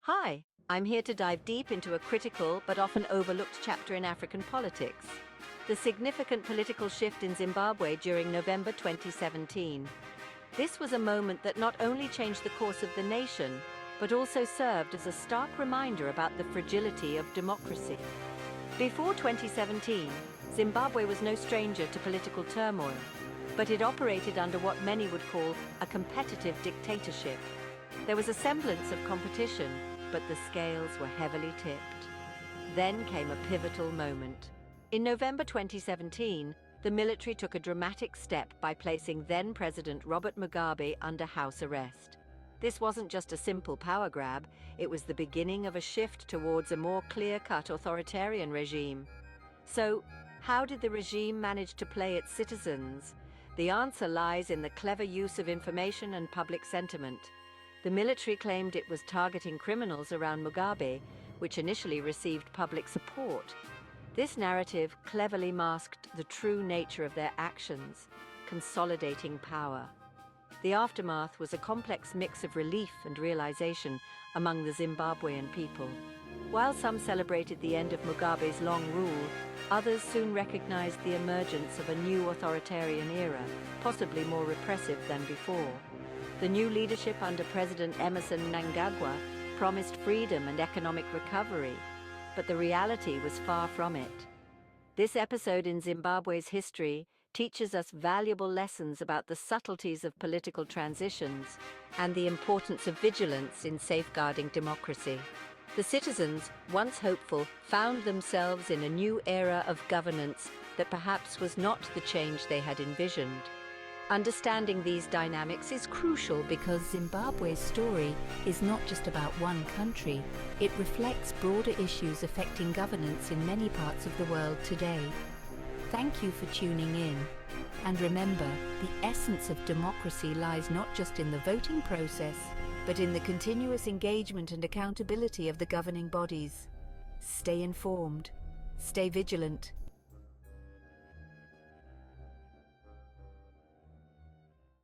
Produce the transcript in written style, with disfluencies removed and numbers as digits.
Hi, I'm here to dive deep into a critical but often overlooked chapter in African politics, the significant political shift in Zimbabwe during November 2017. This was a moment that not only changed the course of the nation, but also served as a stark reminder about the fragility of democracy. Before 2017, Zimbabwe was no stranger to political turmoil, but it operated under what many would call a competitive dictatorship. There was a semblance of competition, but the scales were heavily tipped. Then came a pivotal moment. In November 2017, the military took a dramatic step by placing then-President Robert Mugabe under house arrest. This wasn't just a simple power grab, it was the beginning of a shift towards a more clear-cut authoritarian regime. So, how did the regime manage to play its citizens? The answer lies in the clever use of information and public sentiment. The military claimed it was targeting criminals around Mugabe, which initially received public support. This narrative cleverly masked the true nature of their actions, consolidating power. The aftermath was a complex mix of relief and realization among the Zimbabwean people. While some celebrated the end of Mugabe's long rule, others soon recognized the emergence of a new authoritarian era, possibly more repressive than before. The new leadership under President Emerson Mnangagwa promised freedom and economic recovery, but the reality was far from it. This episode in Zimbabwe's history teaches us valuable lessons about the subtleties of political transitions and the importance of vigilance in safeguarding democracy. The citizens, once hopeful, found themselves in a new era of governance that perhaps was not the change they had envisioned. Understanding these dynamics is crucial because Zimbabwe's story is not just about one country. It reflects broader issues affecting governance in many parts of the world today. Thank you for tuning in. And remember, the essence of democracy lies not just in the voting process, but in the continuous engagement and accountability of the governing bodies. Stay informed, stay vigilant,